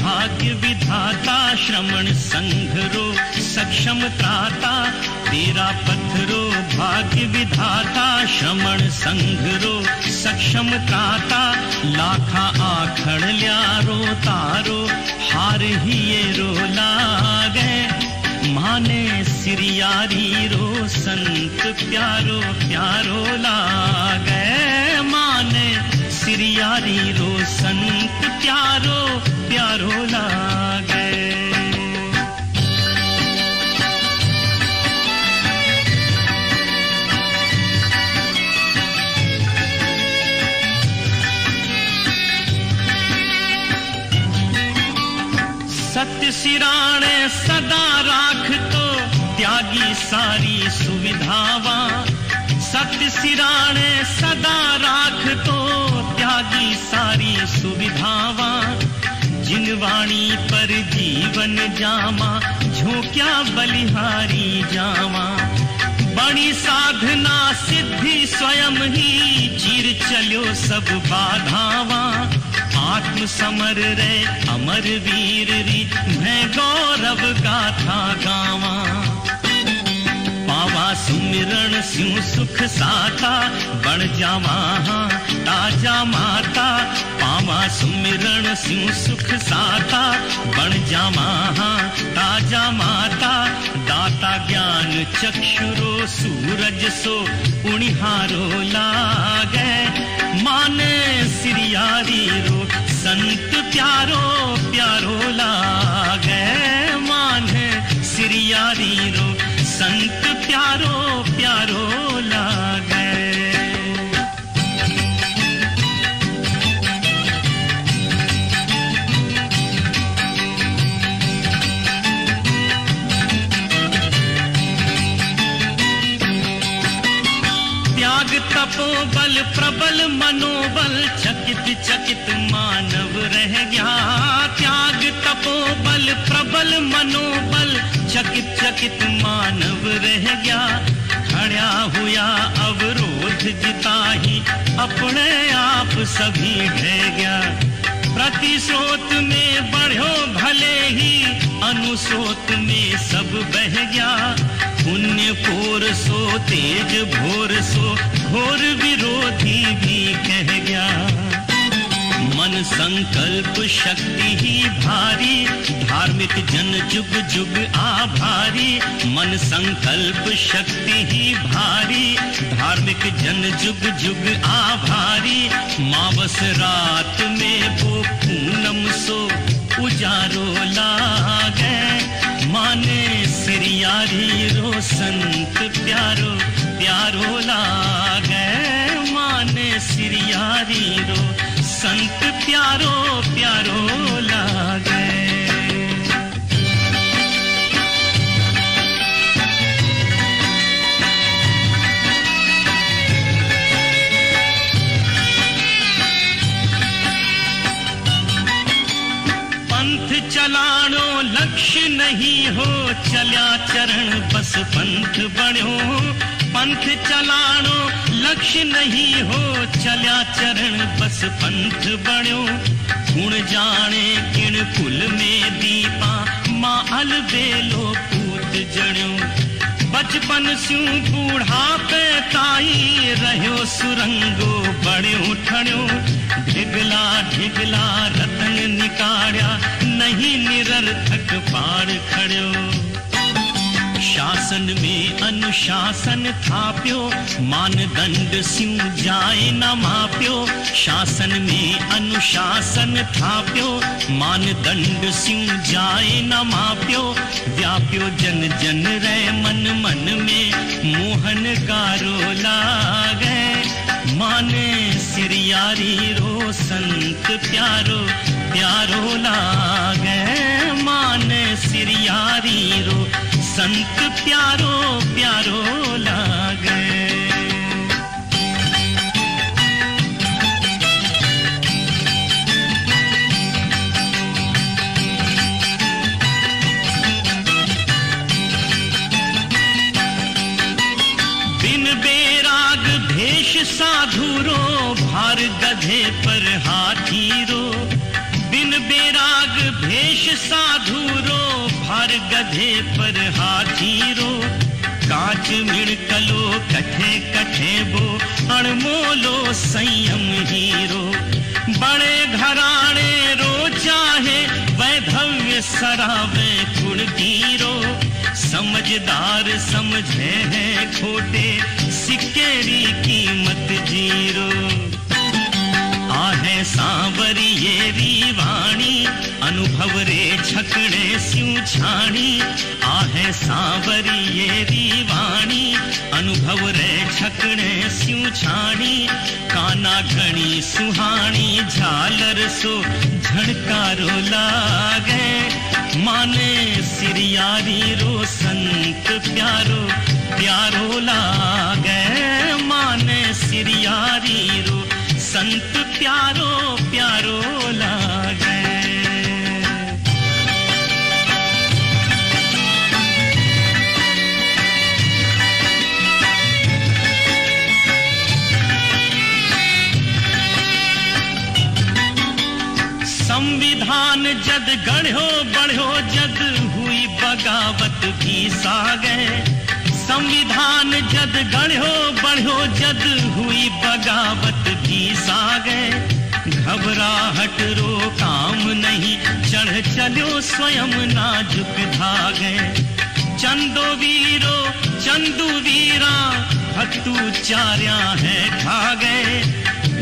भाग्य विधाता, श्रमण संघ रो सक्षम त्राता, तेरा पत्थरो भाग्य विधाता, श्रमण संघ रो सक्षम त्राता, लाखा आखड़ ल्यारो तारो हार ही ये रो लागे, माने सिरियारी रो संत प्यारो प्यारो लागे, माने सिरियारी रो संत प्यारो प्यारो लागे। सत्य सिराणे सदा राख तो त्यागी सारी सुविधावा, सत्य सिराणे सदा राख तो त्यागी सारी सुविधावा, जिनवाणी पर जीवन जामा झोंक्या बलिहारी जावा, बड़ी साधना सिद्धि स्वयं ही चीर चलो सब बाधावा, आत्म समर रे अमर वीर री मैं गौरव गाथा गावा, पावा सुमिरण स्यूं सुख साथा बण जावा ताजा माता, पावा सुमिरण स्यूं सुख साथा बण जावा ताजा माता, दाता ज्ञान चक्षुरो सूरज सो उणिहारो लागे, माने सिरियारी रो संत प्यारो प्यारो लागे, माने सिरियारी रो संत प्यारो प्यारो लागे। त्याग तपो बल प्रबल मनोबल, चकित चकित मानव रह गया, त्याग तपो बल प्रबल मनोबल, चकित चकित मानव रह गया, खड़ा हुआ अवरोध जिता ही अपने आप सभी ढह गया, प्रति स्रोत में बढ़ो भले ही अनुस्रोत में सब बह गया, पुण्य पोर सो तेज भोर सो घोर विरोधी भी कह गया, मन संकल्प शक्ति ही भारी धार्मिक जन जुग जुग आभारी, मन संकल्प शक्ति ही भारी धार्मिक जन जुग जुग आभारी, मावस रात में वो पूनम सो उजारो लागे, माने सिरियारी रो संत प्यारो प्यारो लागे, माने सिरियारी रो संत प्यारो प्यारो लागे। पंथ चलानो लक्ष्य नहीं हो, चल्या चरण बस पंथ बढ़ो, पंथ चलानो लक्ष्य नहीं हो, चल्या चरण बस पंथ बढ़ो, गुण जाने किण कुल में दीपा माँ अलबेलो पूत जड़ो, बचपन स्यूं बूढ़ापे ताई रहो सुरंगो बड़ो ठड़ो, ढिगला ढिगला रतन निकाड़ा नहीं निरर्थक पार खड़ो, शासन में अनुशासन थाप्यो मानदंड स्यूं जाए न माप्यो, शासन में अनुशासन थाप्यो मानदंड स्यूं जाए न माप्यो, व्याप्यो जन जन रे मन मन में मोहन कारो लागे, माने सिरियारी रो संत प्यारो प्यारो लागे, माने सिरियारी रो संत प्यारो प्यारो लागे। बिन बेराग भेष साधुरो भार गधे पर हाथी रो, बिन बिन बेराग भेष साधु रो, भार गधे पर हाथी रो, कांच मिड़कलो कठे कठे बो, अणमोलो संयम हीरो। बड़े घराणे रो चाहे वैधव्य सरावे कुड़गीरो, समझदार समझे है खोटे सिक्केरी कीमत जीरो। आहे सांवरी ये रीवाणी, अनुभव रे छकड़े स्यूं छाणी। आहे सांवरी ये रीवाणी, अनुभव रे छकड़े स्यूं छाणी। काना घणी सुहाणी, झालर सो झणकारो लागे। माने सिरियारी रो संत प्यारो प्यारो लागे। माने सिरियारी रो संत प्यारो प्यारो लागे। संविधान जद गढ़ो बढ़ो, जद हुई बगावत भी सागे। संविधान जद गढ़ो बढ़ो, जद हुई बगावत भी सागे। घबराहट रो काम नहीं, चढ़ चलो स्वयं नाजुक धागे। चंदो वीरो चंदू वीरा, हत्तू चार्या है ठागे।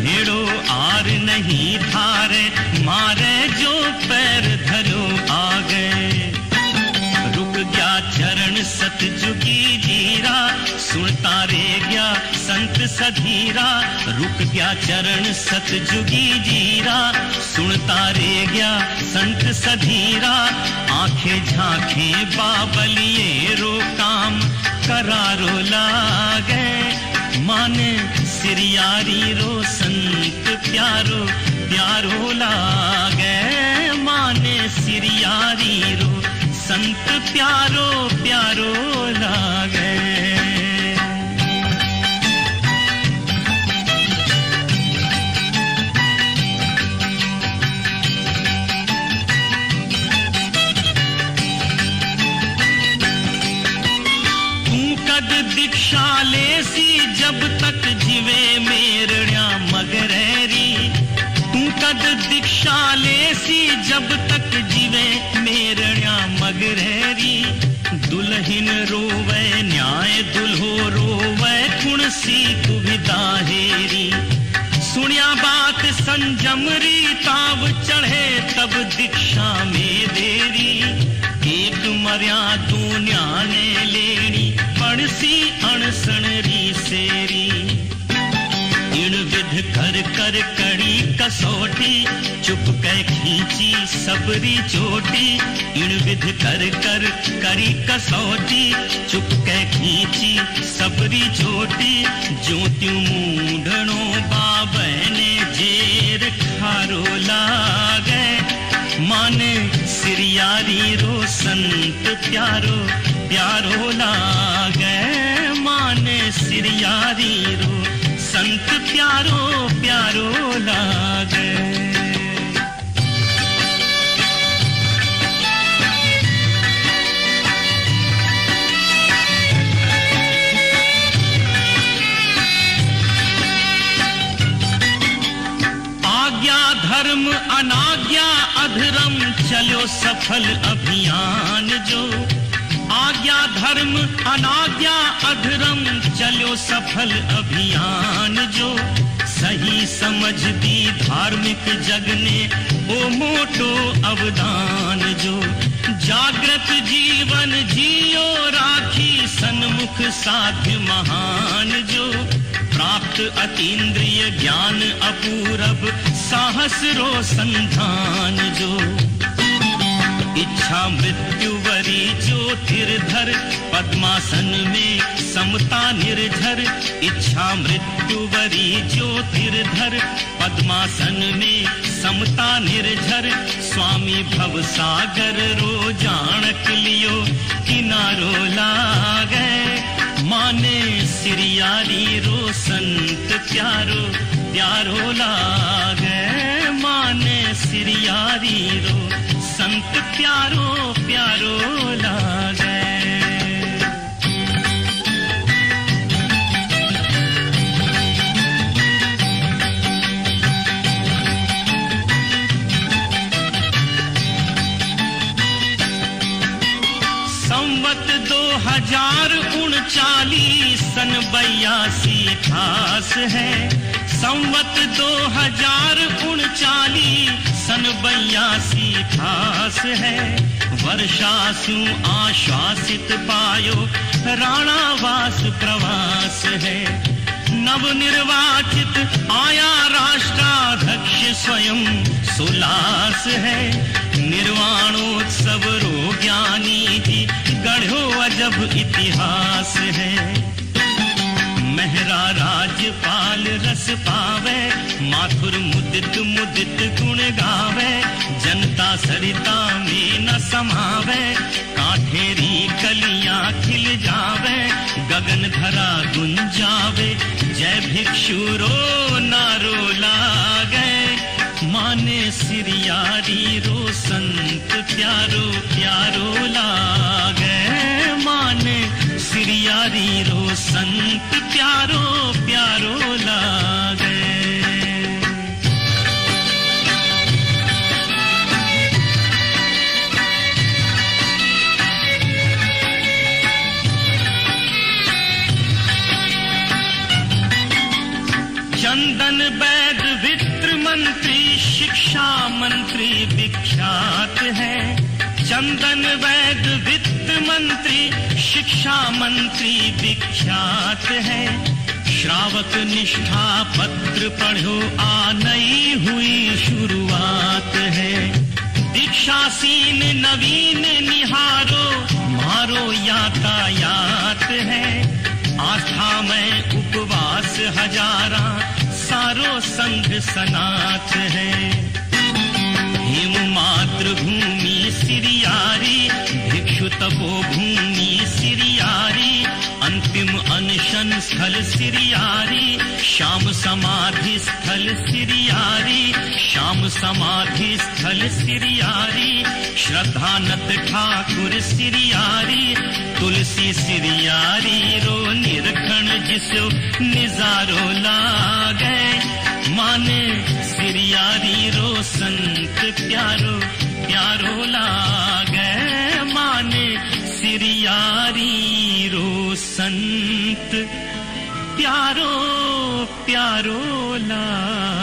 भेड़ो आर नहीं थारे, मारे जो पैर धरो आगे। रुक गया चरण सतजुगी जीरा, सुनता रे गया संत सधीरा। रुक गया चरण सतजुगी जीरा, सुनता रे गया संत सधीरा। आंखें झांखें बाबलिए रो, काम करारो लागे। माने सिरियारी रो संत प्यारो प्यारो लागे। माने सिरियारी रो संत प्यारो प्यारो लागे। दीक्षा लेसी जब तक जीवे मेरण्या मगरैरी। तू कद दीक्षा लेसी जब तक जीवे मेरण्या मगरैरी। दुल्हन रोवे न्याय दुल्हो रोवे, कुण सी कुविदा हेरी। सुनिया बात संजमरी, ताव चढ़े तब दीक्षा में देरी। एक मर्या तू न्याने लेनी, पड़सी अणसणरी सेरी। इण विध कर कर कड़ी कसौटी, चुप कै खींची सबरी चोटी। इण विध कर कर करी कसौटी, चुप कै खींची सबरी चोटी। जो त्यों मूंढणो बाबे ने जेर खारो लागे। माने सिरियारी रो संत प्यारो प्यारो लागे। माने सिरियारी रो संत प्यारो प्यारो लागे। आज्ञा धर्म अनाज्ञा अधर्म, चलो सफल अभियान जो। आज्ञा धर्म अनाज्ञा अधर्म, चलो सफल अभियान जो। सही समझ दी धार्मिक जग ने, ओ मोटो अवदान जो। जागृत जीवन जियो राखी, सन्मुख साध्य महान जो। प्राप्त अतीन्द्रिय ज्ञान अपूरब, साहस रो संधान जो। इच्छा मृत्यु वरी ज्योतिर्धर, पद्मासन में समता निर्झर। इच्छा मृत्यु वरी ज्योतिर्धर, पद्मासन में समता निर्झर। स्वामी भव सागर रो जानक लियो, किनारो लागे। माने सिरियारी रो संत प्यारो प्यारो लागे। माने सिरियारी रो संत प्यारो प्यारो लागे। संवत 2039 सन 82 खास है। संवत 2039 सन 82 खास है। वर्षासु आश्वासित पायो राणावास प्रवास है। नवनिर्वाचित आया राष्ट्राध्यक्ष स्वयं सुलास है। निर्वाणोत्सव रो ज्ञानी जी गढ़ो अजब इतिहास है। मेहरा राजपाल रस पावे माथुर मुदित मुदित गुण गावे। जनता सरिता में न समावे काठेरी कलियां खिल जावे। गगन धरा गुंजावे जय भिक्षु रो नारो लागे। माने सिरियारी रो संत प्यारो प्यारो लागे। माने सिरियारी रो संत प्यारो प्यारो लागे। चंदन वैद वित्त मंत्री शिक्षा मंत्री विख्यात है। चंदन वैद वित्त मंत्री शिक्षा मंत्री विख्यात है। श्रावक निष्ठा पत्र पढ़ो आ नई हुई शुरुआत है। दीक्षासीन नवीन निहारो मारो यातायात है। आस्था में उपवास हजारा सारो संघ सनाथ है। हिम मातृभूमि सिरियारी भिक्षु तपो भूमि सिरियारी। अंतिम अनशन स्थल सिरियारी श्याम समाधि स्थल सिरियारी। श्याम समाधि स्थल सिरियारी श्रद्धानत ठाकुर सिरियारी। तुलसी सिरियारी रो निरखण जिसो निजारो लागे। माने सिरियारी रो संत प्यारो प्यारो लागे। माने सिरियारी रो संत प्यारो प्यारो लागे।